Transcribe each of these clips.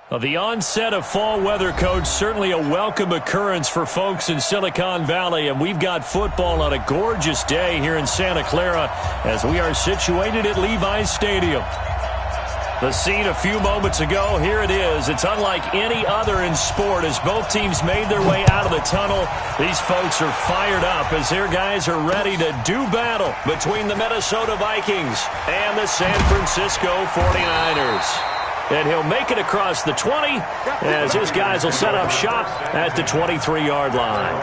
Well, the onset of fall weather, Coach, certainly a welcome occurrence for folks in Silicon Valley, and we've got football on a gorgeous day here in Santa Clara as we are situated at Levi's Stadium. The scene a few moments ago, here it is. It's unlike any other in sport as both teams made their way out of the tunnel. These folks are fired up as their guys are ready to do battle between the Minnesota Vikings and the San Francisco 49ers. And he'll make it across the 20 as his guys will set up shop at the 23-yard line.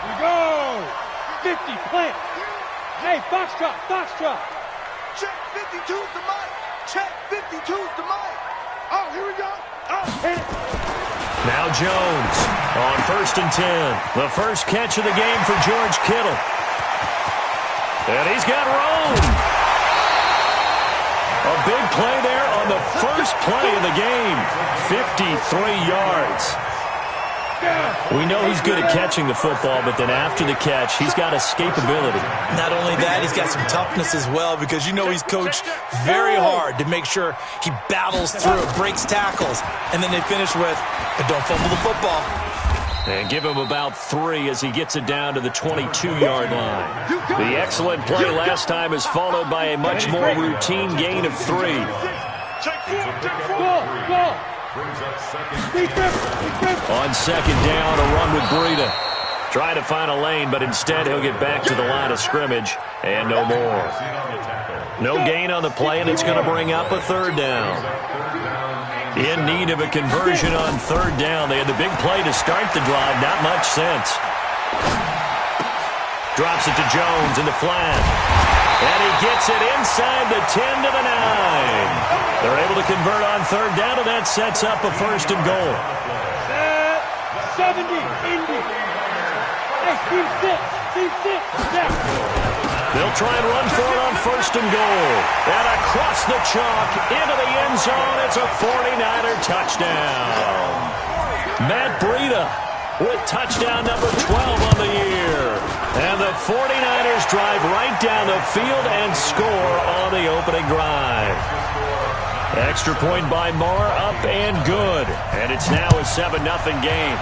We go! 50, plant. Hey, foxtrot, foxtrot. Check 52's the mic. Check 52's the mic. Oh, here we go. Oh, hit it. Now Jones on 1st and 10. The first catch of the game for George Kittle. And he's got room. A big play there on the first play of the game. 53 yards. We know he's good at catching the football, but then after the catch, he's got escapability. Not only that, he's got some toughness as well because you know he's coached very hard to make sure he battles through, breaks tackles, and then they finish with, but don't fumble the football. And give him about 3 as he gets it down to the 22-yard line. The excellent play last time is followed by a much more routine gain of 3. On 2nd down, a run with Breida. Trying to find a lane, but instead he'll get back to the line of scrimmage and no more. No gain on the play, and it's going to bring up a 3rd down. In need of a conversion on 3rd down. They had the big play to start the drive. Not much sense. Drops it to Jones in the flat. And he gets it inside the 10 to the 9. They're able to convert on 3rd down, and that sets up a 1st and goal. 70, Indy. Hey, team 6, yeah. They'll try and run for it on 1st and goal. And across the chalk into the end zone. It's a 49er touchdown. Matt Breida with touchdown number 12 on the year. And the 49ers drive right down the field and score on the opening drive. Extra point by Marr, up and good. And it's now a 7-0 game.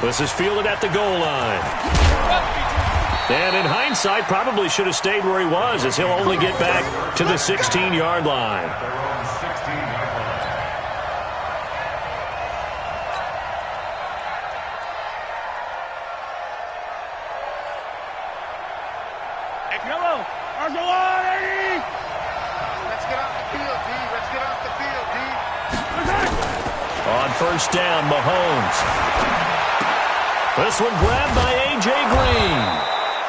This is fielded at the goal line. And in hindsight, probably should have stayed where he was as he'll only get back to the 16-yard line. Let's get off the field, D. Let's get off the field, D. On 1st down, Mahomes. This one grabbed by A.J. Green.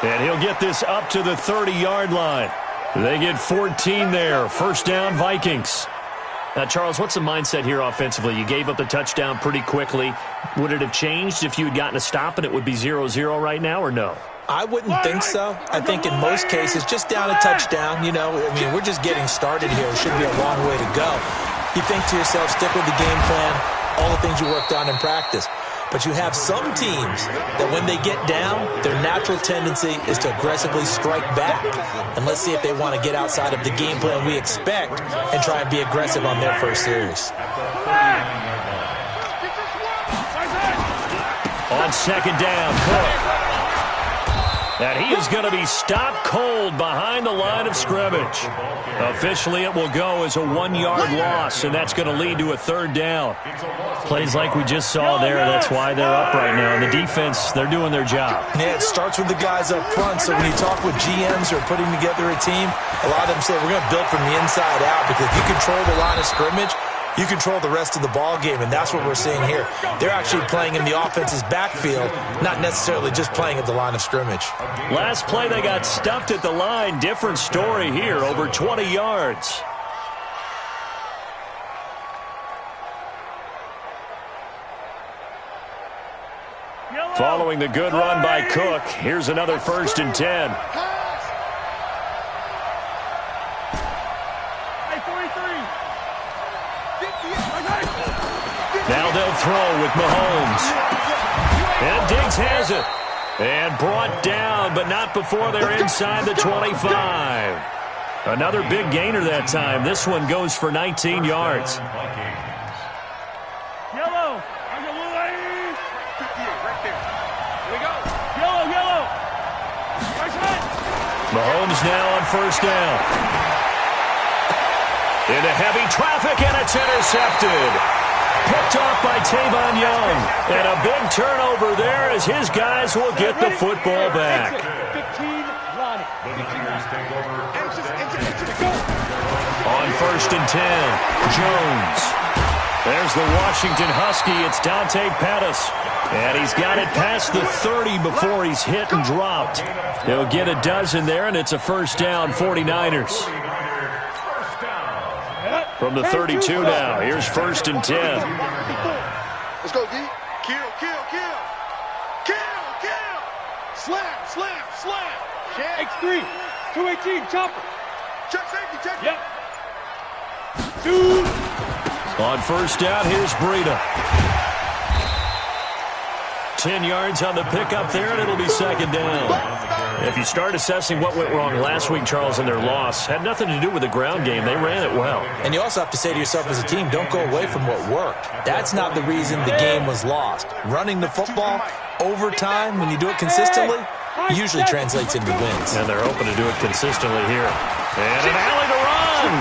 And he'll get this up to the 30-yard line. They get 14 there. 1st down, Vikings. Now, Charles, what's the mindset here offensively? You gave up the touchdown pretty quickly. Would it have changed if you had gotten a stop and it would be 0-0 right now, or no? I wouldn't think so. I think in most cases, just down a touchdown, you know, I mean, we're just getting started here. It should be a long way to go. You think to yourself, stick with the game plan, all the things you worked on in practice. But you have some teams that when they get down, their natural tendency is to aggressively strike back. And let's see if they want to get outside of the game plan we expect and try and be aggressive on their first series. On 2nd down, Cook. And he is going to be stopped cold behind the line of scrimmage. Officially, it will go as a 1-yard loss, and that's going to lead to a 3rd down. Plays like we just saw there, that's why they're up right now. And the defense, they're doing their job. Yeah, it starts with the guys up front. So when you talk with GMs who are putting together a team, a lot of them say, we're going to build from the inside out, because if you control the line of scrimmage, you control the rest of the ball game, and that's what we're seeing here. They're actually playing in the offense's backfield, not necessarily just playing at the line of scrimmage. Last play, they got stuffed at the line. Different story here, over 20 yards. Following the good run by Cook, here's another 1st and 10. Now they'll throw with Mahomes. And Diggs has it. And brought down, but not before they're inside the 25. Another big gainer that time. This one goes for 19 yards. Yellow. On the blue lane. 58 right there. Here we go. Yellow, yellow. Right side. Mahomes now on first down. Into heavy traffic, and it's intercepted. Picked off by Tavon Young. And a big turnover there as his guys will get the football back. 15, Ronnie. On first and 10, Jones. There's the Washington Husky. It's Dante Pettis. And he's got it past the 30 before he's hit and dropped. He'll get a dozen there, and it's a first down, 49ers. From the 32 now, here's first and 10. Let's go, D. Kill, kill, kill. Kill, kill. Slam, slam, slam. X3, 218, chopper. Check safety, check. Yep. Two. On first down, here's Breida. 10 yards on the pickup there, and it'll be second down. If you start assessing what went wrong last week, Charles, in their loss, had nothing to do with the ground game. They ran it well. And you also have to say to yourself as a team, don't go away from what worked. That's not the reason the game was lost. Running the football over time, when you do it consistently, usually translates into wins. And they're hoping to do it consistently here. And an alley to run.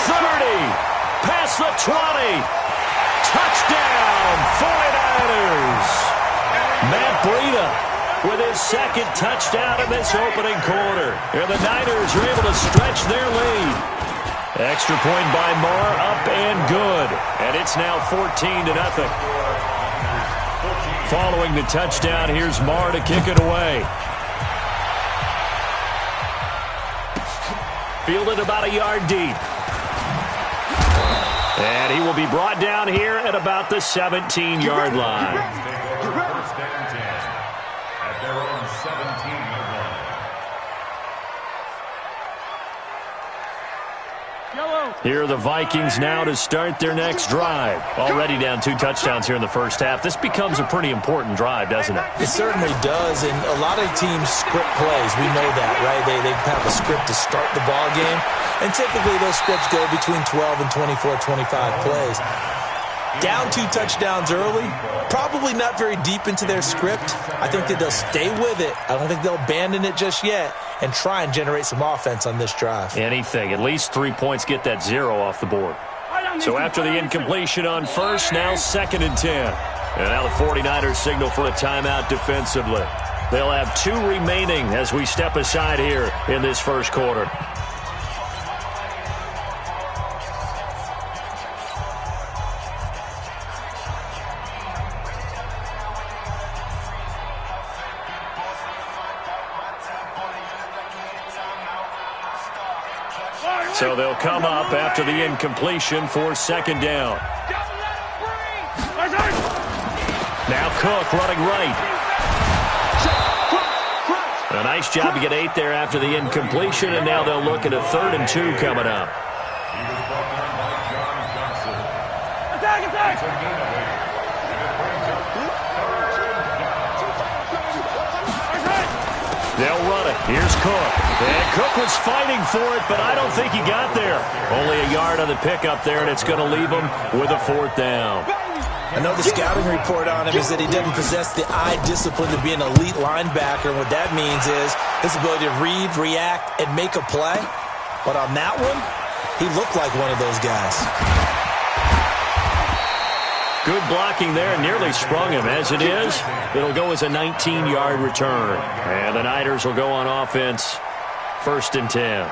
30. Past the 20. Touchdown, 49ers. Matt Breida with his second touchdown in this opening quarter. And the Niners are able to stretch their lead. Extra point by Marr, up and good. And it's now 14-0. Following the touchdown, here's Marr to kick it away. Fielded about a yard deep. And he will be brought down here at about the 17-yard line. First and 10 at their own 17-yard line. Yellow. Here are the Vikings now to start their next drive. Already down 2 touchdowns here in the first half. This becomes a pretty important drive, doesn't it? It certainly does, and a lot of teams script plays. We know that, right? They have a script to start the ball game, and typically those scripts go between 12 and 24, 25 plays. Down 2 touchdowns early, probably not very deep into their script. I think that they'll stay with it. I don't think they'll abandon it just yet and try and generate some offense on this drive. Anything. At least 3 points, get that 0 off the board. So after the incompletion on first, now second and 10. And now the 49ers signal for a timeout defensively. They'll have 2 remaining as we step aside here in this first quarter. So they'll come up after the incompletion for second down. Now Cook running right. A nice job to get 8 there after the incompletion, and now they'll look at a 3rd and 2 coming up. Attack, attack. They'll run it. Here's Cook. And Cook was fighting for it, but I don't think he got there. Only a yard on the pickup there, and it's going to leave him with a 4th down. I know the scouting report on him is that he doesn't possess the eye discipline to be an elite linebacker. What that means is his ability to read, react, and make a play. But on that one, he looked like one of those guys. Good blocking there, nearly sprung him. As it is, it'll go as a 19-yard return. And the Niners will go on offense, 1st and 10.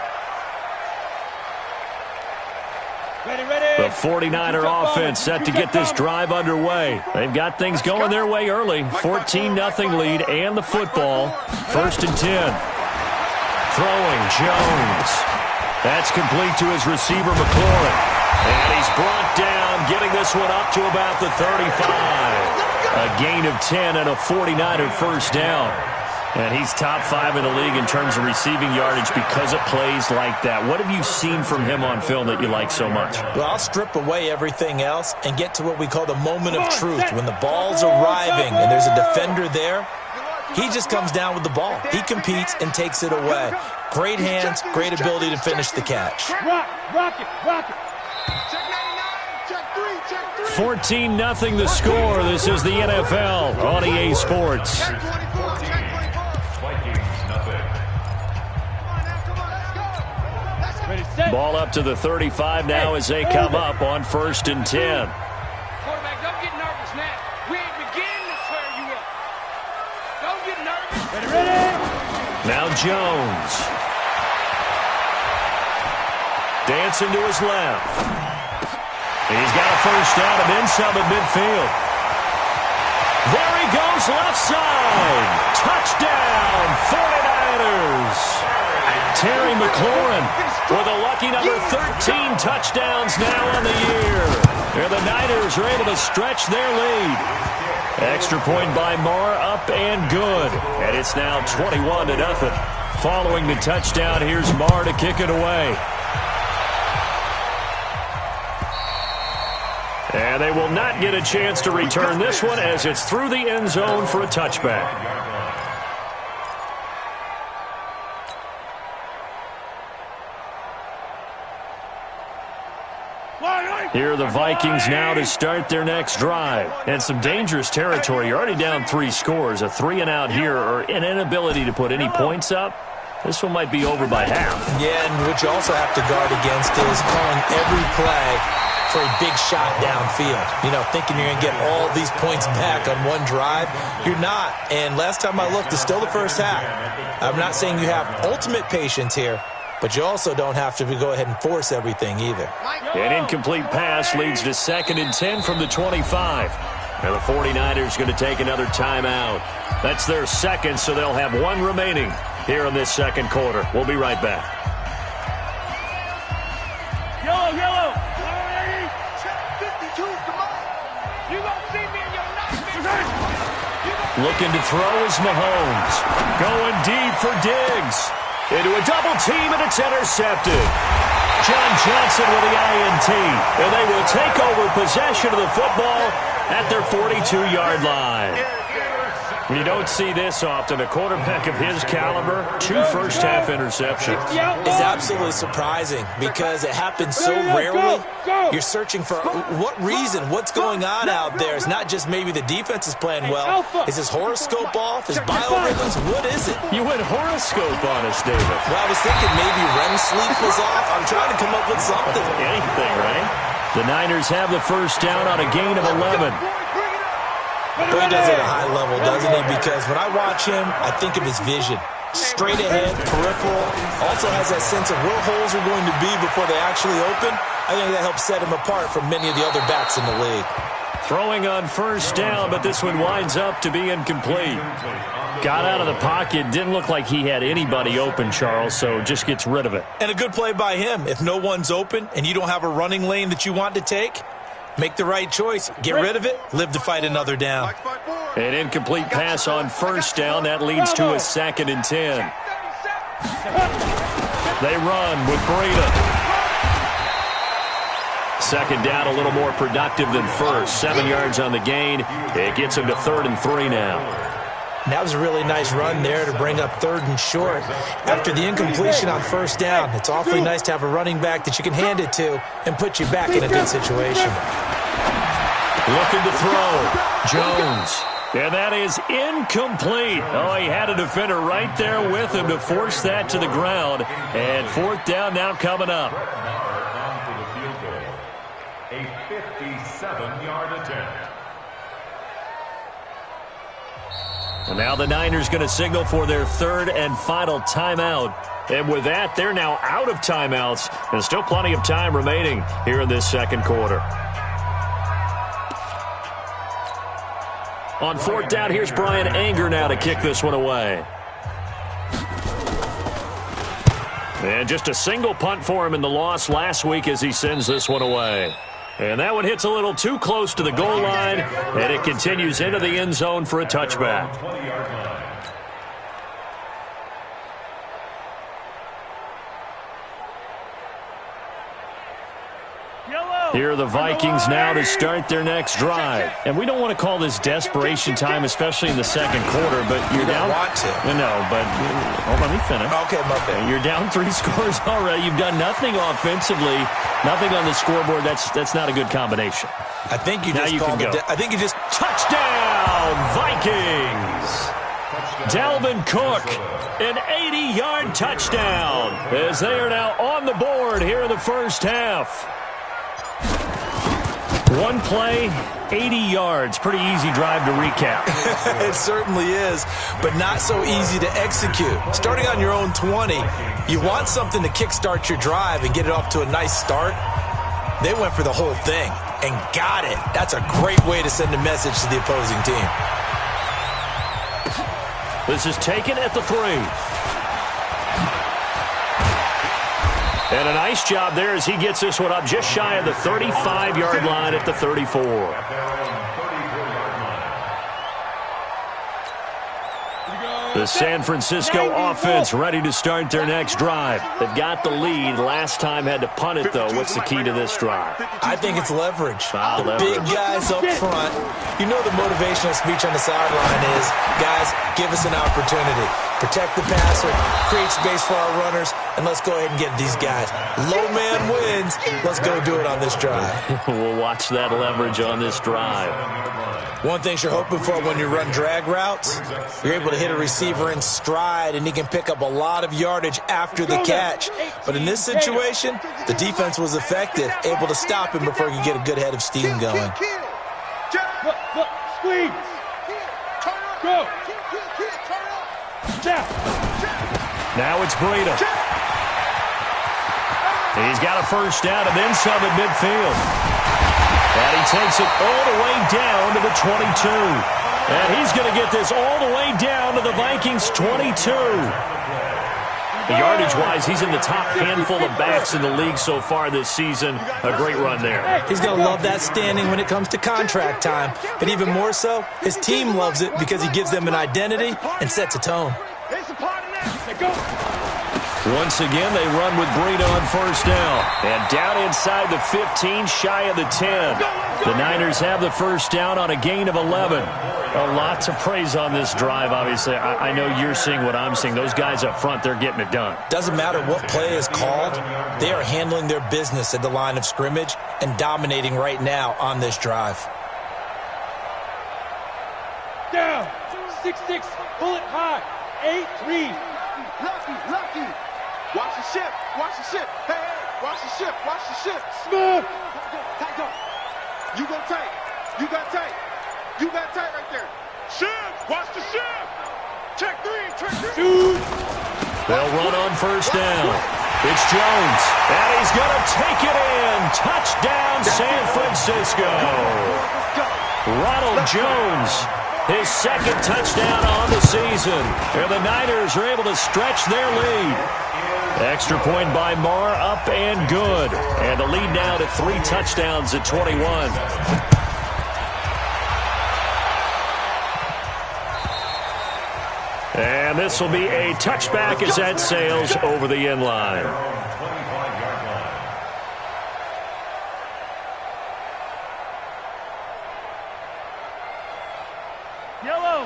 The 49er offense set to get this drive underway. They've got things going their way early. 14-0 lead and the football. 1st and 10. Throwing, Jones. That's complete to his receiver, McLaurin. And he's brought down, getting this one up to about the 35. A gain of 10 and a 49er first down. And he's top 5 in the league in terms of receiving yardage because of plays like that. What have you seen from him on film that you like so much? Well, I'll strip away everything else and get to what we call the moment of truth. When the ball's arriving and there's a defender there, He just comes down with the ball. He competes and takes it away. Great hands, great ability to finish the catch. Rock it. 14-0 the score. This is the NFL on EA Sports. Ball up to the 35 now as they come up on 1st and 10. Quarterback, don't get nervous now. We ain't beginning to tear you up. Don't get nervous. Ready? Now Jones. Dancing to his left. He's got a first down and then some at midfield. There he goes, left side. Touchdown, 49ers. Terry McLaurin with a lucky number 13 touchdowns now on the year. And the Niners are able to stretch their lead. Extra point by Marr, up and good. And it's now 21-0. Following the touchdown, here's Marr to kick it away. And they will not get a chance to return this one as it's through the end zone for a touchback. Here are the Vikings now to start their next drive. And some dangerous territory. You're already down 3 scores. A 3-and-out here or an inability to put any points up. This one might be over by half. Yeah, and what you also have to guard against is calling every play for a big shot downfield. You know, thinking you're going to get all these points back on one drive. You're not. And last time I looked, it's still the first half. I'm not saying you have ultimate patience here, but you also don't have to go ahead and force everything either. An incomplete pass leads to 2nd and 10 from the 25. And the 49ers going to take another timeout. That's their second, so they'll have one remaining here in this second quarter. We'll be right back. Yellow. You gonna see me in your nightmare. Looking to throw is Mahomes. Going deep for Diggs. Into a double team, and it's intercepted. John Johnson with the INT. And they will take over possession of the football at their 42-yard line. You don't see this often. A quarterback of his caliber, 2 first-half interceptions. It's absolutely surprising because it happens so rarely. You're searching for what reason, what's going on out there. It's not just maybe the defense is playing well. Is his horoscope off? His biorhythms? What is it? You went horoscope on us, David. Well, I was thinking maybe REM sleep was off. I'm trying to come up with something. Anything, right? The Niners have the first down on a gain of 11. But he does it at a high level, doesn't he? Because when I watch him, I think of his vision. Straight ahead, peripheral. Also has that sense of where holes are going to be before they actually open. I think that helps set him apart from many of the other backs in the league. Throwing on first down, but this one winds up to be incomplete. Got out of the pocket. Didn't look like he had anybody open, Charles, so just gets rid of it. And a good play by him. If no one's open and you don't have a running lane that you want to take, make the right choice. Get rid of it. Live to fight another down. An incomplete pass on first down. That leads to a 2nd and 10. They run with Breida. Second down, a little more productive than first. 7 yards on the gain. It gets him to 3rd and 3 now. And that was a really nice run there to bring up 3rd and short. After the incompletion on first down, it's awfully nice to have a running back that you can hand it to and put you back in a good situation. Looking to throw. Jones. And that is incomplete. Oh, he had a defender right there with him to force that to the ground. And 4th down now coming up. A 57-yard attempt. And now the Niners going to signal for their 3rd and final timeout. And with that, they're now out of timeouts. And still plenty of time remaining here in this second quarter. On 4th down, here's Brian Anger now to kick this one away. And just a single punt for him in the loss last week as he sends this one away. And that one hits a little too close to the goal line, and it continues into the end zone for a touchback. Here are the Vikings now to start their next drive. And we don't want to call this desperation time, especially in the second quarter, but you're down. Want to. No, but let me finish. Okay, my bad. You're down 3 scores already. You've done nothing offensively, nothing on the scoreboard. That's not a good combination. I think you now just you called can go. I think you just touchdown Vikings. Dalvin Cook, an 80-yard touchdown as they are now on the board here in the first half. One play, 80 yards. Pretty easy drive to recap. It certainly is, but not so easy to execute. Starting on your own 20, you want something to kickstart your drive and get it off to a nice start. They went for the whole thing and got it. That's a great way to send a message to the opposing team. This is taken at the 3. And a nice job there as he gets this one up just shy of the 35-yard line at the 34. The San Francisco offense ready to start their next drive. They've got the lead. Last time had to punt it, though. What's the key to this drive? I think it's leverage. The big guys up front. You know the motivational speech on the sideline is, guys, give us an opportunity. Protect the passer, create space for our runners, and let's go ahead and get these guys. Low man wins. Let's go do it on this drive. We'll watch that leverage on this drive. One thing you're hoping for when you run drag routes, you're able to hit a receiver in stride, and he can pick up a lot of yardage after the catch. But in this situation, the defense was effective, able to stop him before he could get a good head of steam going. Squeeze. Go. Now it's Breida. He's got a first down and then some at midfield. And he takes it all the way down to the 22. And he's going to get this all the way down to the Vikings' 22. Yardage-wise, he's in the top handful of backs in the league so far this season. A great run there. He's going to love that standing when it comes to contract time. But even more so, his team loves it because he gives them an identity and sets a tone. Once again, they run with Breida on first down. And down inside the 15, shy of the 10. The Niners have the first down on a gain of 11. A lot to praise on this drive, obviously. I know you're seeing what I'm seeing. Those guys up front, they're getting it done. Doesn't matter what play is called. They are handling their business at the line of scrimmage and dominating right now on this drive. Down. 6-6. Pull it high. 8-3. Lucky. Watch the ship. Hey, watch the ship. Smooth. Tight up. You got tight right there. Ship. Watch the ship. Check three. Shoot. They'll run on first down. It's Jones. And he's going to take it in. Touchdown, San Francisco. Ronald Jones. His second touchdown on the season. And the Niners are able to stretch their lead. Extra point by Marr, up and good. And the lead now to 3 touchdowns at 21. And this will be a touchback as that sails over the end line.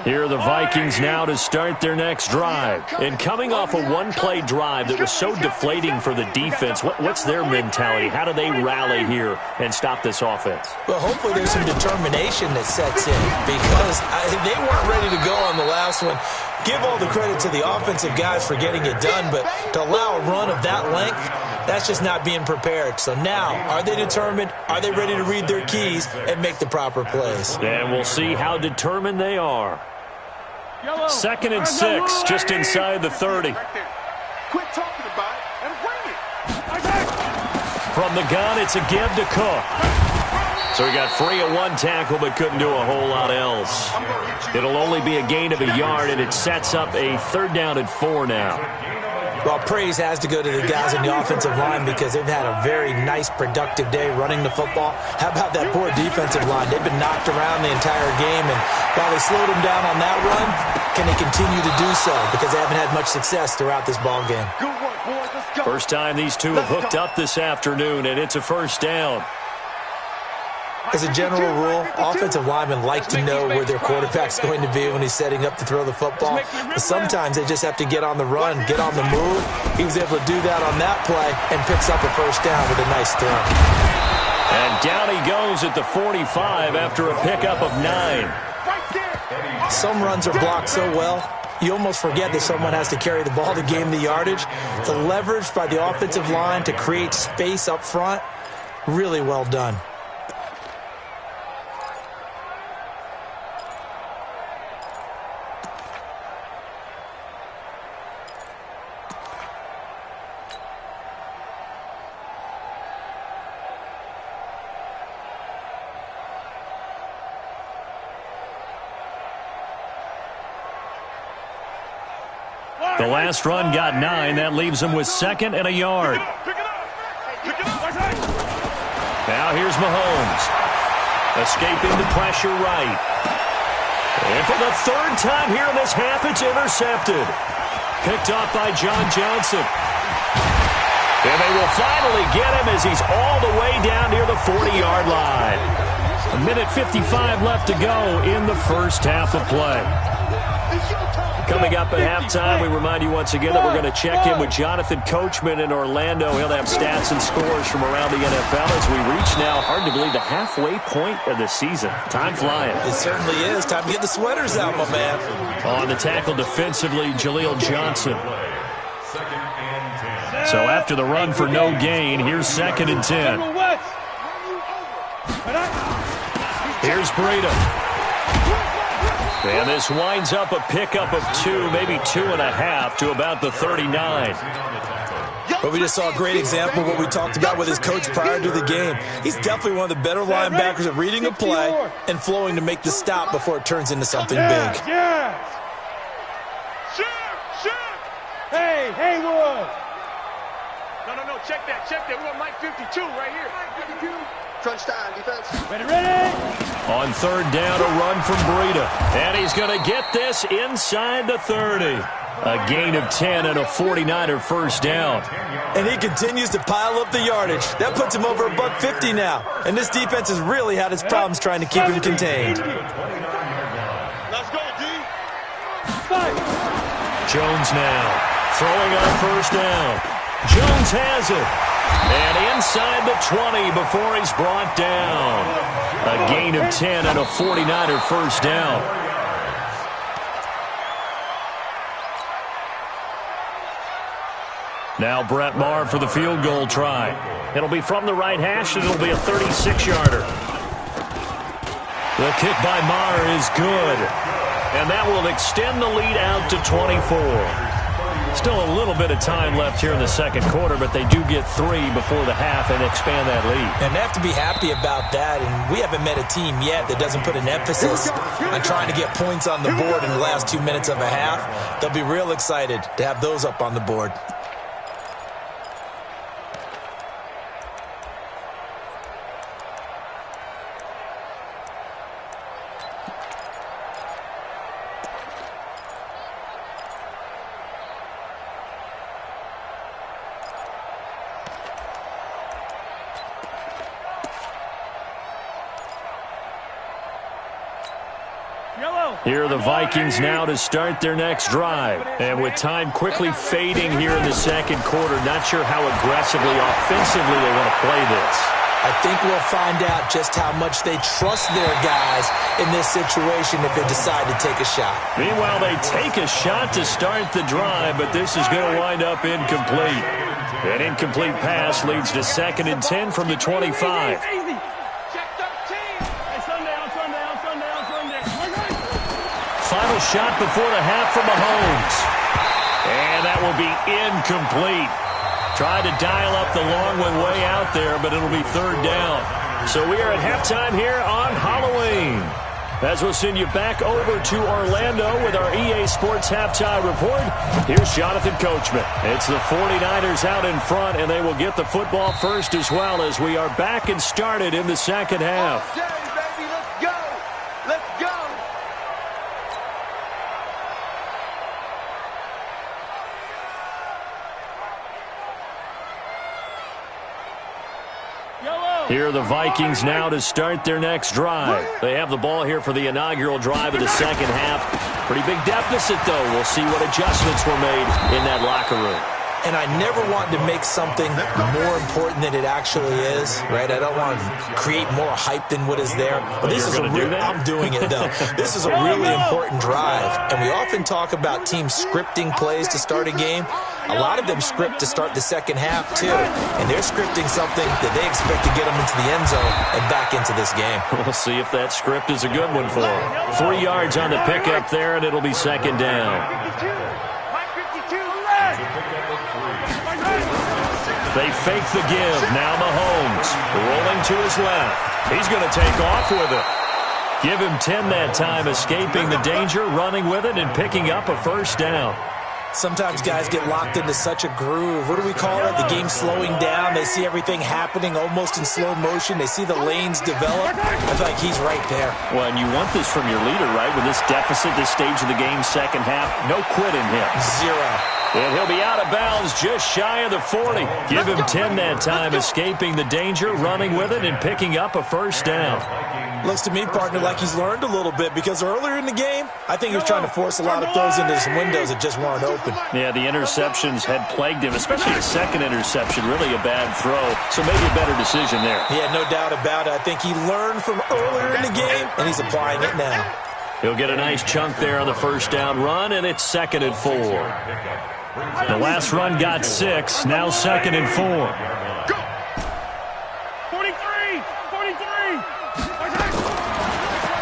Here are the Vikings now to start their next drive. And coming off a one-play drive that was so deflating for the defense, what's their mentality? How do they rally here and stop this offense? Well, hopefully there's some determination that sets in because they weren't ready to go on the last one. Give all the credit to the offensive guys for getting it done, but to allow a run of that length, that's just not being prepared. So now, are they determined? Are they ready to read their keys and make the proper plays? And we'll see how determined they are. 2nd and 6, just inside the 30. Quit talking about it and bring it. From the gun, it's a give to Cook. So he got free of one tackle but couldn't do a whole lot else. It'll only be a gain of a yard, and it sets up a 3rd down and 4 now. Well, praise has to go to the guys in the offensive line because they've had a very nice, productive day running the football. How about that poor defensive line? They've been knocked around the entire game, and while they slowed them down on that run, can they continue to do so? Because they haven't had much success throughout this ball game. Good work, boys. Let's go. First time these two have hooked up this afternoon, and it's a first down. As a general rule, offensive linemen like to know where their quarterback's going to be when he's setting up to throw the football. But sometimes they just have to get on the run, get on the move. He was able to do that on that play and picks up a first down with a nice throw. And down he goes at the 45 after a pickup of 9. Some runs are blocked so well, you almost forget that someone has to carry the ball to gain the yardage. The leverage by the offensive line to create space up front, really well done. The last run got 9. That leaves him with 2nd and a yard. Now here's Mahomes. Escaping the pressure right. And for the 3rd time here in this half, it's intercepted. Picked off by John Johnson. And they will finally get him as he's all the way down near the 40-yard line. 1:55 left to go in the first half of play. Coming up at halftime, we remind you once again that we're going to check in with Jonathan Coachman in Orlando. He'll have stats and scores from around the NFL as we reach now, hard to believe, the halfway point of the season. Time flying. It certainly is. Time to get the sweaters out, my man. On the tackle defensively, Jaleel Johnson. So after the run for no gain, here's 2nd and 10. Here's Breida. And this winds up a pickup of 2, maybe 2.5 to about the 39. But we just saw a great example of what we talked about with his coach prior to the game. He's definitely one of the better linebackers at reading a play and flowing to make the stop before it turns into something big. Hey, Haywood! No, check that. We want Mike 52 right here. Mike 52. Crunch time, defense. Ready? On 3rd down, a run from Breida. And he's going to get this inside the 30. A gain of 10 and a 49er first down. And he continues to pile up the yardage. That puts him over $150 now. And this defense has really had its problems trying to keep him contained. Let's go, D. Jones now throwing on first down. Jones has it. And inside the 20 before he's brought down. A gain of 10 and a 49er first down. Now Brett Maher for the field goal try. It'll be from the right hash, and it'll be a 36-yarder. The kick by Maher is good. And that will extend the lead out to 24. Still a little bit of time left here in the second quarter, but they do get 3 before the half and expand that lead. And they have to be happy about that, and we haven't met a team yet that doesn't put an emphasis on trying to get points on the board in the last 2 minutes of a half. They'll be real excited to have those up on the board. Here are the Vikings now to start their next drive. And with time quickly fading here in the second quarter, not sure how aggressively, offensively they want to play this. I think we'll find out just how much they trust their guys in this situation if they decide to take a shot. Meanwhile, they take a shot to start the drive, but this is going to wind up incomplete. An incomplete pass leads to 2nd and 10 from the 25. Final shot before the half from Mahomes. And that will be incomplete. Tried to dial up the long one way out there, but it'll be 3rd down. So we are at halftime here on Halloween. As we'll send you back over to Orlando with our EA Sports Halftime Report, here's Jonathan Coachman. It's the 49ers out in front, and they will get the football first as well as we are back and started in the second half. Okay, baby, let's go. Let's go. Here are the Vikings now to start their next drive. They have the ball here for the inaugural drive of the second half. Pretty big deficit, though. We'll see what adjustments were made in that locker room. And I never want to make something more important than it actually is, right? I don't want to create more hype than what is there. But this is I'm doing it, though. This is a really important drive. And we often talk about teams scripting plays to start a game. A lot of them script to start the second half, too. And they're scripting something that they expect to get them into the end zone and back into this game. We'll see if that script is a good one for them. 3 yards on the pickup there, and it'll be second down. They fake the give. Now Mahomes rolling to his left. He's going to take off with it. Give him 10 that time, escaping the danger, running with it, and picking up a first down. Sometimes guys get locked into such a groove. What do we call it? The game slowing down. They see everything happening almost in slow motion. They see the lanes develop. I feel like he's right there. Well, and you want this from your leader, right? With this deficit, this stage of the game, second half, no quit in him. 0. And he'll be out of bounds just shy of the 40. Give him 10 that time, escaping the danger, running with it, and picking up a first down. Looks to me, partner, like he's learned a little bit because earlier in the game, I think he was trying to force a lot of throws into some windows that just weren't open. Yeah, the interceptions had plagued him, especially the second interception, really a bad throw. So maybe a better decision there. Yeah, no doubt about it. I think he learned from earlier in the game, and he's applying it now. He'll get a nice chunk there on the first down run, and it's 2nd and 4. The last run got 6, now 2nd and 4. Go! 43! 43!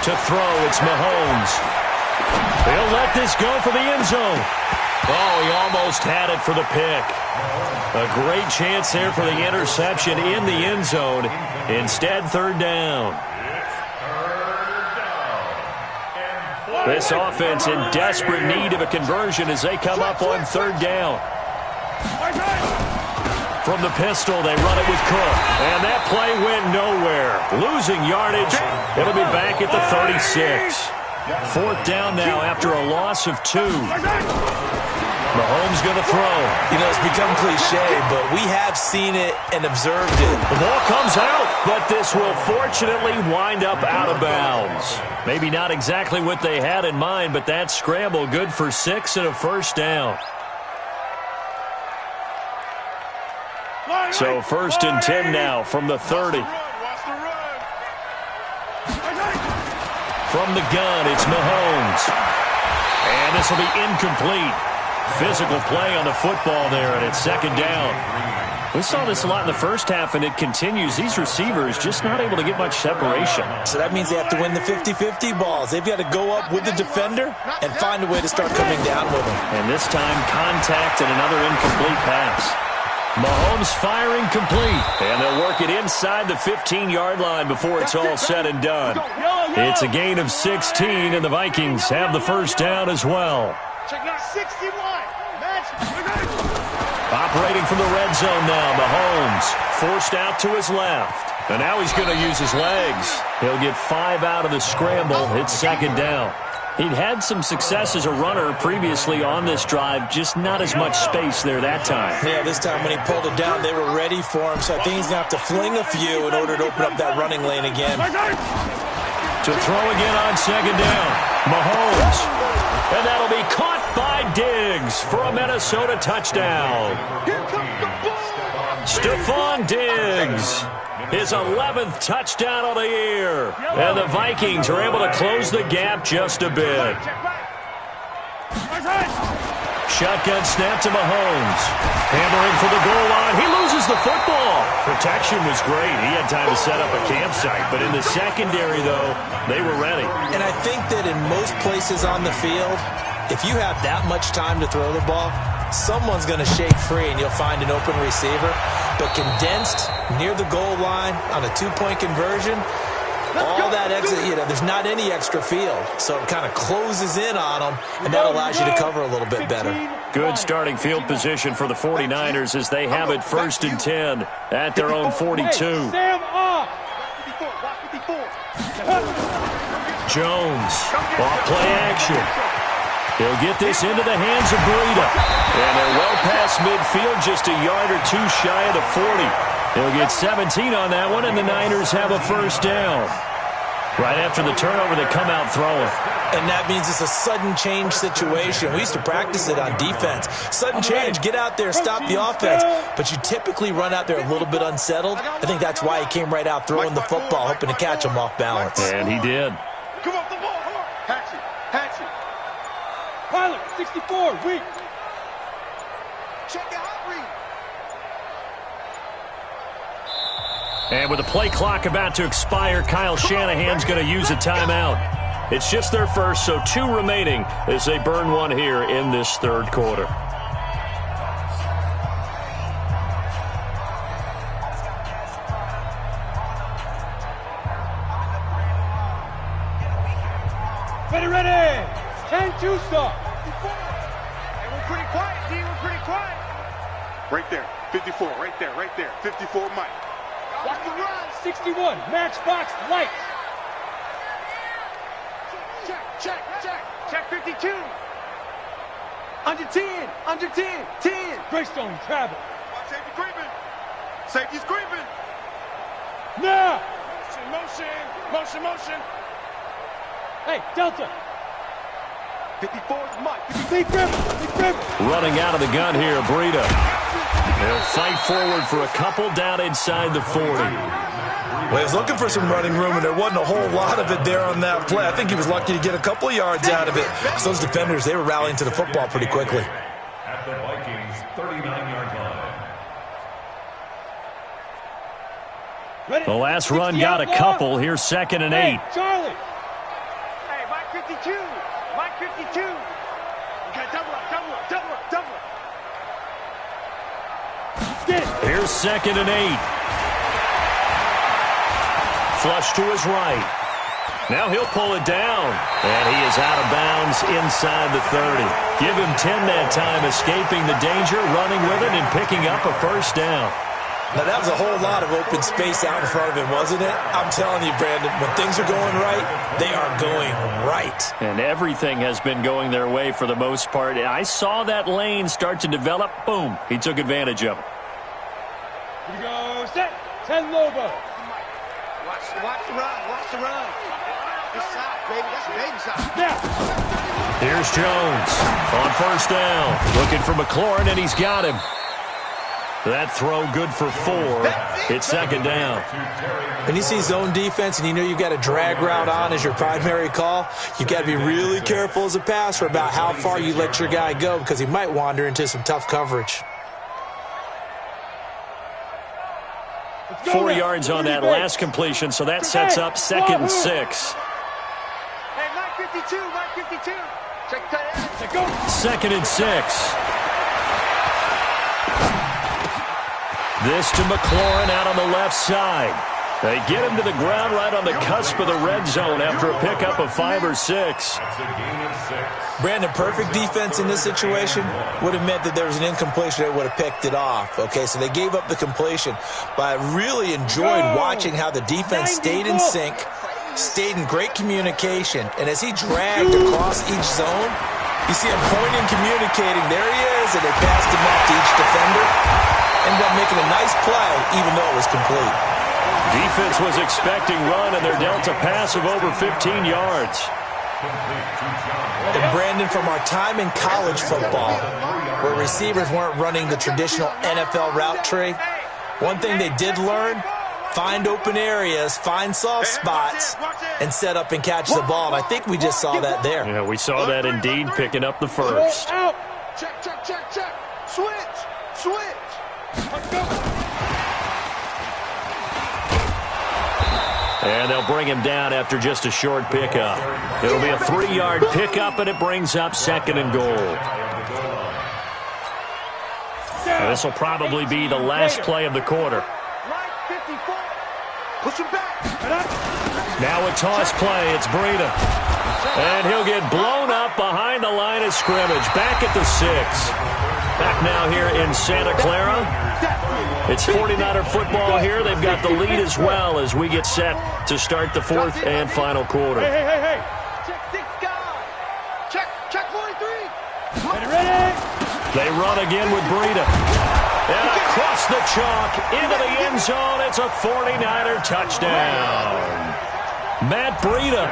To throw, it's Mahomes. He'll let this go for the end zone. Oh, he almost had it for the pick. A great chance there for the interception in the end zone. Instead, 3rd down. This offense in desperate need of a conversion as they come up on 3rd down. From the pistol, they run it with Cook. And that play went nowhere. Losing yardage. It'll be back at the 36. 4th down now after a loss of 2. Mahomes going to throw. You know, it's become cliche, but we have seen it and observed it. The ball comes out, but this will fortunately wind up out of bounds. Maybe not exactly what they had in mind, but that scramble good for 6 and a first down. So 1st and 10 now from the 30. From the gun, it's Mahomes. And this will be incomplete. Physical play on the football there, and it's 2nd down. We saw this a lot in the first half, and it continues. These receivers just not able to get much separation. So that means they have to win the 50-50 balls. They've got to go up with the defender and find a way to start coming down with them. And this time, contact and another incomplete pass. Mahomes firing complete, and they'll work it inside the 15-yard line before it's all said and done. It's a gain of 16, and the Vikings have the first down as well. Check out 61. Operating from the red zone now, Mahomes forced out to his left. And now he's going to use his legs. He'll get 5 out of the scramble. It's 2nd down. He'd had some success as a runner previously on this drive, just not as much space there that time. Yeah, this time when he pulled it down, they were ready for him, so I think he's going to have to fling a few in order to open up that running lane again. To throw again on 2nd down, Mahomes. And that'll be caught by Diggs for a Minnesota touchdown. Stephon Diggs, his 11th touchdown of the year. And the Vikings are able to close the gap just a bit. Shotgun snap to Mahomes. Hammering for the goal line. He loses the football. Protection was great. He had time to set up a campsite. But in the secondary, though, they were ready. And I think that in most places on the field, if you have that much time to throw the ball, someone's going to shake free and you'll find an open receiver. But condensed near the goal line on a 2-point conversion, all that exit, there's not any extra field. So it kind of closes in on them, and that allows you to cover a little bit better. Good starting field position for the 49ers as they have it 1st and 10 at their own 42. Jones, off play action. He'll get this into the hands of Breida. And they're well past midfield, just a yard or two shy of the 40. He'll get 17 on that one, and the Niners have a first down. Right after the turnover, they come out throwing. And that means it's a sudden change situation. We used to practice it on defense. Sudden change, get out there, stop the offense. But you typically run out there a little bit unsettled. I think that's why he came right out throwing the football, hoping to catch him off balance. And he did. Come off the ball, Hatchie, Hatchie. Pilot, 64, weak. Check the hot read. And with the play clock about to expire, Kyle Shanahan's going to use a timeout. It's just their first, so 2 remaining as they burn one here in this third quarter. Ready. 10-2 stop. And we're pretty quiet, D. We're pretty quiet. Right there. 54. Right there. 54, Mike. Watch the run. 61, matchbox, light. Check 52. Under 10. 10. Greystone travel. Safety creeping. Safety's creeping. Now. Motion. Hey, Delta. 54 is Mike. Big River. Running out of the gun here, Breida. They'll fight forward for a couple down inside the 40. Well, he was looking for some running room, and there wasn't a whole lot of it there on that play. I think he was lucky to get a couple of yards out of it. So those defenders, they were rallying to the football pretty quickly. At the Vikings' 39-yard line. The last run got a couple. Here's 2nd and 8. Hey, Charlie. Hey, Mike 52. Mike 52. You got double up. Get it. Here's 2nd and 8. Flush to his right. Now he'll pull it down. And he is out of bounds inside the 30. Give him 10 that time, escaping the danger, running with it, and picking up a first down. Now, that was a whole lot of open space out in front of him, wasn't it? I'm telling you, Brandon, when things are going right, they are going right. And everything has been going their way for the most part. I saw that lane start to develop. Boom. He took advantage of it. Here we go. Set. 10 Lobo. Watch the run. This side, baby. That's a baby side. Now. Here's Jones on first down. Looking for McLaurin, and he's got him. That throw good for 4. It's 2nd down. When you see zone defense and you know you've got a drag route on as your primary call, you've got to be really careful as a passer about how far you let your guy go because he might wander into some tough coverage. 4 yards on that last completion, so that sets up 2nd and 6. Hey, Mike 52. Check that. 2nd and 6. This to McLaurin out on the left side. They get him to the ground right on the cusp of the red zone after a pickup of 5 or 6. That's a gain of 6. Brandon, perfect defense in this situation would have meant that there was an incompletion that would have picked it off. Okay, so they gave up the completion. But I really enjoyed watching how the defense stayed in sync, stayed in great communication, and as he dragged across each zone, you see him pointing, communicating. There he is, and they passed him off to each defender. Ended up making a nice play, even though it was complete. Defense was expecting run, and they're dealt a pass of over 15 yards. And Brandon, from our time in college football, where receivers weren't running the traditional NFL route tree, one thing they did learn, find open areas, find soft spots, and set up and catch the ball. And I think we just saw that there. Yeah, we saw that indeed, picking up the first. Out. Check. Switch. And they'll bring him down after just a short pickup. It'll be a 3-yard pickup, and it brings up 2nd and goal. This will probably be the last play of the quarter. Push him back. Now a toss play. It's Breida. And he'll get blown up behind the line of scrimmage. Back at the 6. Back now here in Santa Clara. It's 49er football here. They've got the lead as well as we get set to start the 4th and final quarter. Hey. Check 6 guys. Check 43. Ready. They run again with Breida. And a across the chalk, into the end zone. It's a 49er touchdown. Matt Breida,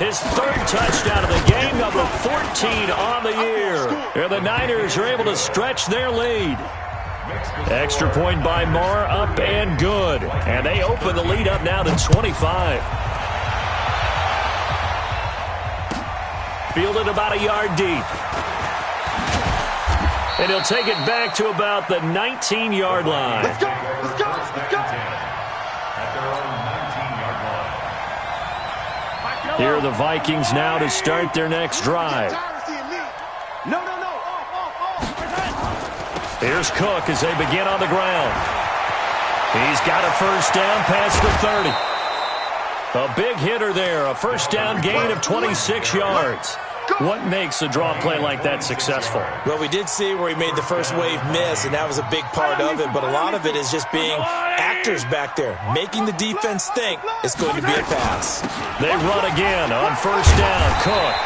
his third touchdown of the game, number 14 on the year. And the Niners are able to stretch their lead. Extra point by Moore, up and good. And they open the lead up now to 25. Fielded about a yard deep. And he'll take it back to about the 19-yard line. Let's go, let's go, let's go. At their own 19-yard line. Here are the Vikings now to start their next drive. No. Here's Cook as they begin on the ground. He's got a first down past the 30. A big hitter there, a first down gain of 26 yards. What makes a draw play like that successful? Well, we did see where he made the first wave miss, and that was a big part of it, but a lot of it is just being actors back there, making the defense think it's going to be a pass. They run again on first down. Cook.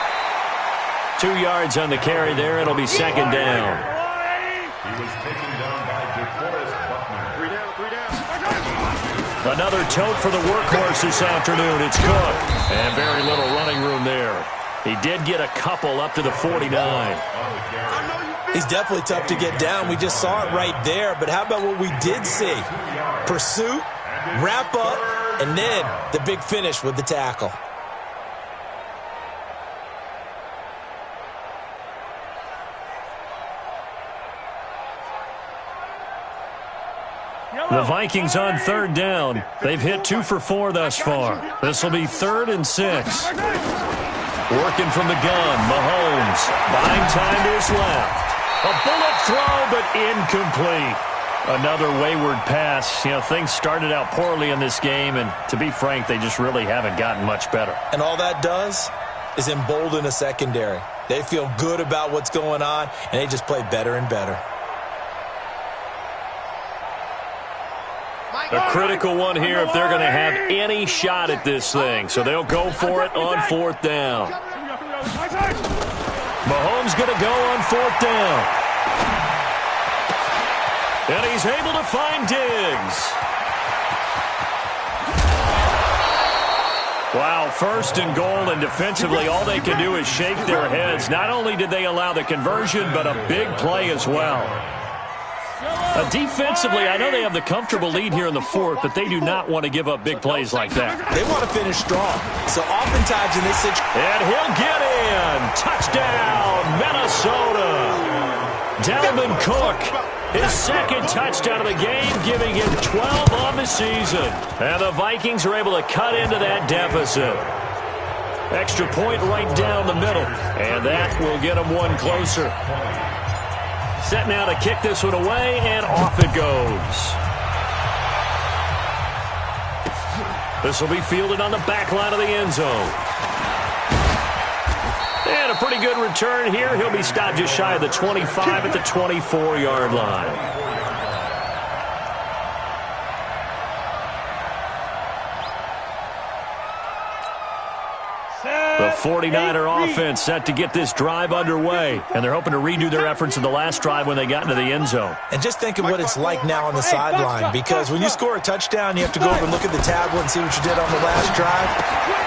2 yards on the carry there. It'll be second down. He was taken down by DeForest Buckner. 3 down, 3 down. Another tote for the workhorse this afternoon. It's Cook. And very little running room there. He did get a couple up to the 49. He's definitely tough to get down. We just saw it right there. But how about what we did see? Pursuit, wrap up, and then the big finish with the tackle. The Vikings on third down. They've hit 2 for 4 thus far. This will be 3rd and 6. Working from the gun, Mahomes, buying time to his left. A bullet throw, but incomplete. Another wayward pass. You know, things started out poorly in this game, and to be frank, they just really haven't gotten much better. And all that does is embolden a secondary. They feel good about what's going on, and they just play better and better. A critical one here if they're going to have any shot at this thing. So they'll go for it on 4th down. Mahomes going to go on 4th down. And he's able to find Diggs. Wow, 1st and goal, and defensively all they can do is shake their heads. Not only did they allow the conversion, but a big play as well. Defensively, I know they have the comfortable lead here in the 4th, but they do not want to give up big plays like that. They want to finish strong. So oftentimes in this situation... And he'll get in. Touchdown, Minnesota. Dalvin Cook, his 2nd touchdown of the game, giving him 12 on the season. And the Vikings are able to cut into that deficit. Extra point right down the middle. And that will get them one closer. Set now to kick this one away, and off it goes. This will be fielded on the back line of the end zone. And a pretty good return here. He'll be stopped just shy of the 25 at the 24-yard line. The 49er offense set to get this drive underway, and they're hoping to redo their efforts in the last drive when they got into the end zone. And just think of what it's like now on the sideline, because when you score a touchdown, you have to go over and look at the tablet and see what you did on the last drive.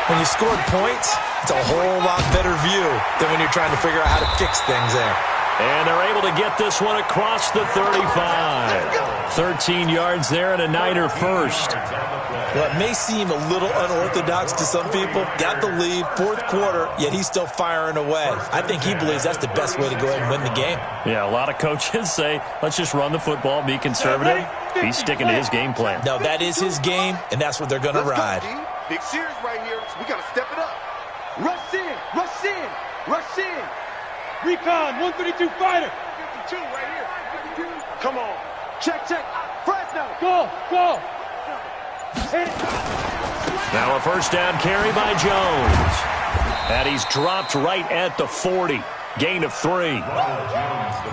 When you scored points, it's a whole lot better view than when you're trying to figure out how to fix things there. And they're able to get this one across the 35. 13 yards there and a Niner first. Well, it may seem a little unorthodox to some people. Got the lead, 4th quarter, yet he's still firing away. I think he believes that's the best way to go ahead and win the game. Yeah, a lot of coaches say, let's just run the football, be conservative. He's sticking to his game plan. No, that is his game, and that's what they're going to ride. Big series right here, so we got to step it up. Rush in, rush in, rush in. Recon, 132 fighter. 52 right here, 52. Come on. Check, check. Fresno. Go, go. Now a first down carry by Jones. And he's dropped right at the 40. Gain of 3.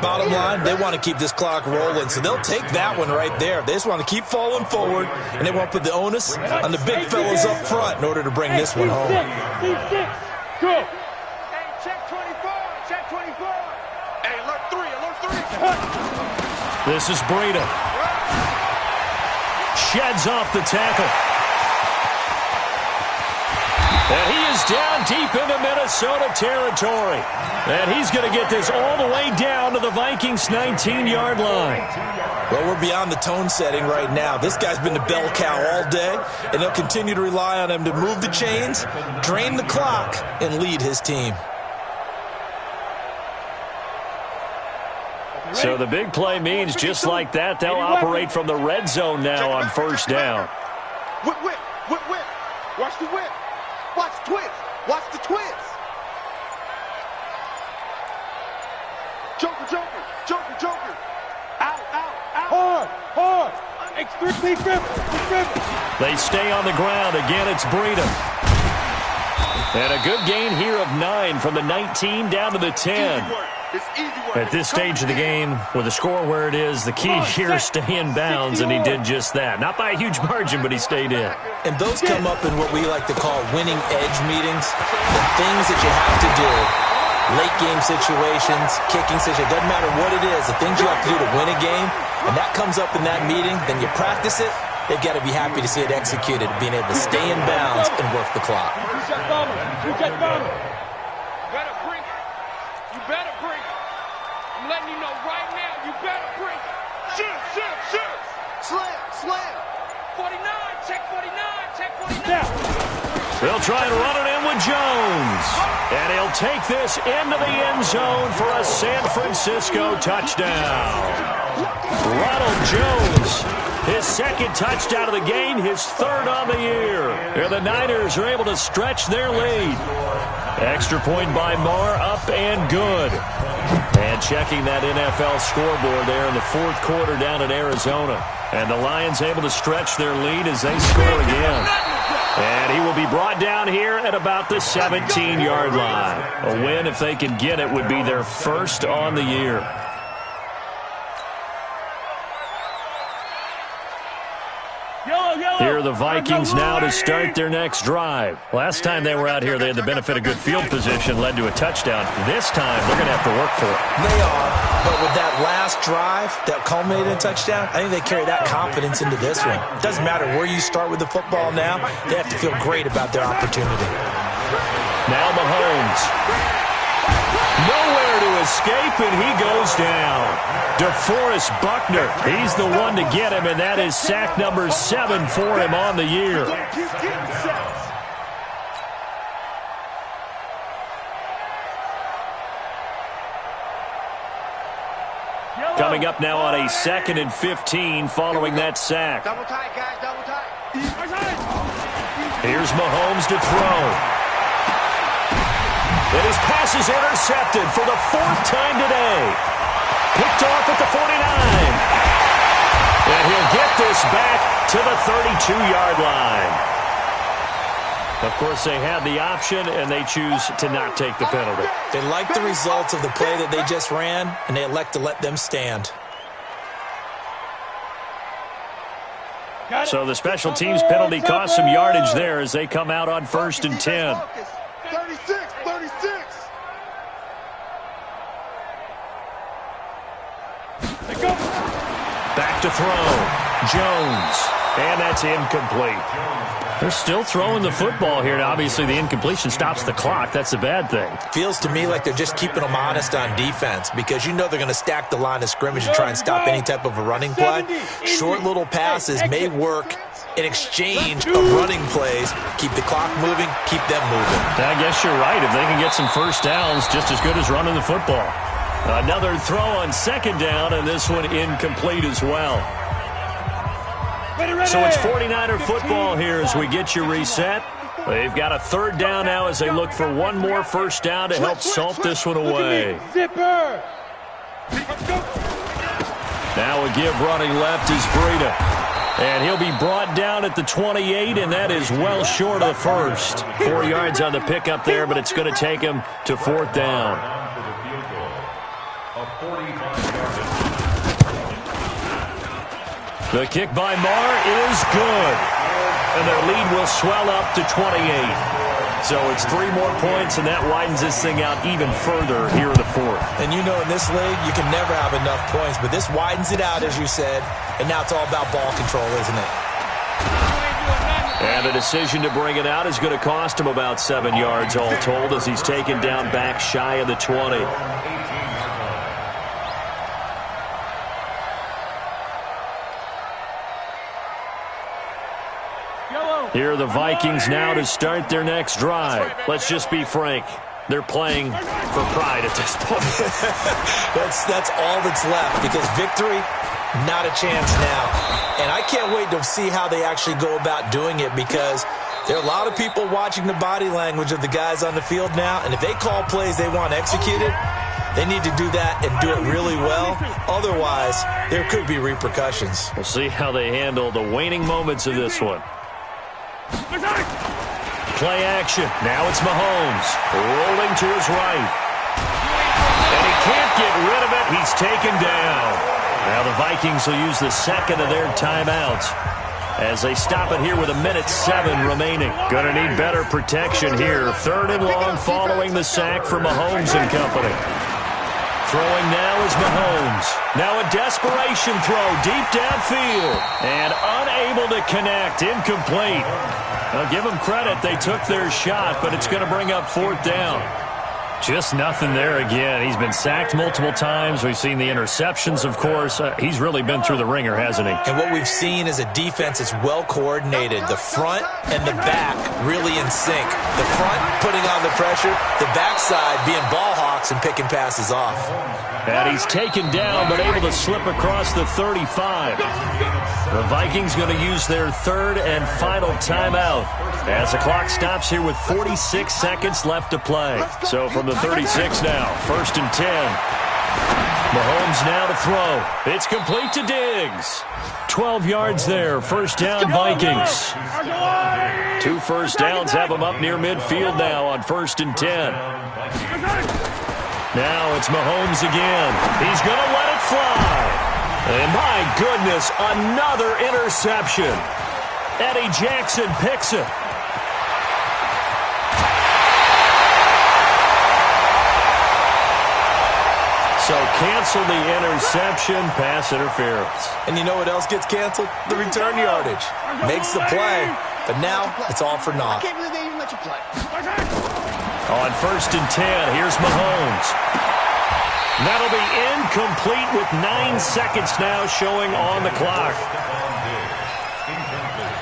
Bottom line, they want to keep this clock rolling, so they'll take that one right there. They just want to keep falling forward, and they won't put the onus on the big fellas up front in order to bring this one home. Go. Hey, check 24, check 24. Hey, alert 3, alert 3. This is Breida. sheds off the tackle. And he is down deep into Minnesota territory. And he's going to get this all the way down to the Vikings' 19-yard line. Well, we're beyond the tone setting right now. This guy's been the bell cow all day, and they'll continue to rely on him to move the chains, drain the clock, and lead his team. So the big play means just like that, they'll operate from the red zone now on first down. Whip, whip, whip, whip. Watch the whip. Watch the twist. Watch the twist. Joker, joker, joker, joker. Out, out, out. Hard. Extremely grip. They stay on the ground. Again, it's Breida. And a good gain here of 9 from the 19 down to the 10. It's easy work. At this stage of the game, with the score where it is, the key here is stay in bounds, and he did just that. Not by a huge margin, but he stayed in. And those come up in what we like to call winning edge meetings. The things that you have to do, late game situations, kicking situations, doesn't matter what it is, the things you have to do to win a game, and that comes up in that meeting, then you practice it, they've got to be happy to see it executed, being able to stay in bounds and work the clock. You better bring it. You better bring it. I'm letting you know right now, you better bring it. Shoot. Slam. 49, check 49, check 49. They'll try and run it in with Jones. And he'll take this into the end zone for a San Francisco touchdown. Ronald Jones, his second touchdown of the game, his third on the year. And the Niners are able to stretch their lead. Extra point by Marr, up and good. And checking that NFL scoreboard there in the fourth quarter down in Arizona. And the Lions able to stretch their lead as they score again. And he will be brought down here at about the 17-yard line. A win, if they can get it, would be their first on the year. Here are the Vikings now to start their next drive. Last time they were out here, they had the benefit of good field position, led to a touchdown. This time, they're going to have to work for it. They are, but with that last drive that culminated in a touchdown, I think they carry that confidence into this one. It doesn't matter where you start with the football now, they have to feel great about their opportunity. Now Mahomes. Nowhere to escape, and he goes down. DeForest Buckner, he's the one to get him, and that is sack number 7 for him on the year. Coming up now on a 2nd and 15 following that sack. Double tight, guys, double tight. Here's Mahomes to throw. And his pass is intercepted for the 4th time today. Picked off at the 49. And he'll get this back to the 32-yard line. Of course, they had the option, and they choose to not take the penalty. They like the results of the play that they just ran, and they elect to let them stand. So the special teams penalty cost some yardage there as they come out on 1st and 10. 36. Back to throw. Jones. And that's incomplete. They're still throwing the football here. Now, obviously, the incompletion stops the clock. That's a bad thing. Feels to me like they're just keeping them honest on defense because you know they're going to stack the line of scrimmage and try and stop any type of a running play. Short little passes may work in exchange of running plays. Keep the clock moving, keep them moving. I guess you're right. If they can get some first downs, just as good as running the football. Another throw on 2nd down, and this one incomplete as well. So it's 49er football here as we get you reset. They've got a 3rd down now as they look for one more first down to help salt this one away. Now a give running left is Breida. And he'll be brought down at the 28, and that is well short of the first. 4 yards on the pickup there, but it's going to take him to 4th down. The kick by Marr is good. And their lead will swell up to 28. So it's 3 more points, and that widens this thing out even further here in the 4th. And you know in this league, you can never have enough points, but this widens it out, as you said, and now it's all about ball control, isn't it? And the decision to bring it out is going to cost him about 7 yards all told as he's taken down back shy of the 20. Here are the Vikings now to start their next drive. Let's just be frank. They're playing for pride at this point. That's all that's left because victory, not a chance now. And I can't wait to see how they actually go about doing it because there are a lot of people watching the body language of the guys on the field now. And if they call plays they want executed, they need to do that and do it really well. Otherwise, there could be repercussions. We'll see how they handle the waning moments of this one. Play action. Now it's Mahomes rolling to his right. And he can't get rid of it. He's taken down. Now the Vikings will use the second of their timeouts as they stop it here with 1:07 remaining. Gonna need better protection here. 3rd and long following the sack for Mahomes and company. Throwing now is Mahomes. Now a desperation throw deep downfield. And unable to connect. Incomplete. I'll give them credit. They took their shot, but it's going to bring up 4th down. Just nothing there again. He's been sacked multiple times. We've seen the interceptions, of course. He's really been through the ringer, hasn't he? And what we've seen is a defense that's well coordinated. The front and the back really in sync. The front putting on the pressure, the backside being ball hawks and picking passes off. And he's taken down but able to slip across the 35. The Vikings going to use their 3rd and final timeout as the clock stops here with 46 seconds left to play. So from the 36 now, 1st and 10. Mahomes now to throw. It's complete to Diggs. 12 yards there, 1st down Vikings. 2 first downs have them up near midfield now on 1st and 10. Now it's Mahomes again. He's going to let it fly. And my goodness, another interception. Eddie Jackson picks it. So cancel the interception, pass interference. And you know what else gets canceled? The return yardage. Makes the play, but now it's all for naught. I can't believe they even let you play. On 1st and 10, here's Mahomes. That'll be incomplete with 9 seconds now showing on the clock. Incomplete.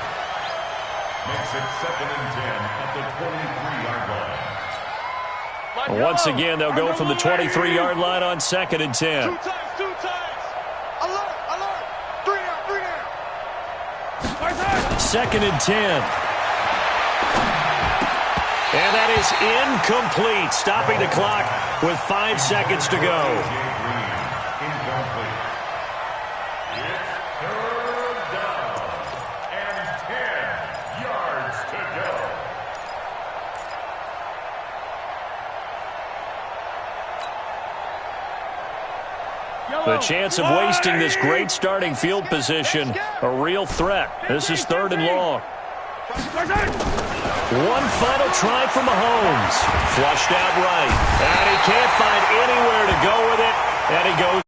Makes it 2nd and 10 at the 23-yard line. Once again, they'll go from the 23-yard line on 2nd and 10. 2 times. Alert, alert. 3 down. 2nd and 10. And that is incomplete, stopping the clock with 5 seconds to go. Incomplete. It's 3rd down and 10 yards to go. The chance of wasting this great starting field position, a real threat. This is 3rd and long. One final try for Mahomes. Flushed out right. And he can't find anywhere to go with it. And he goes.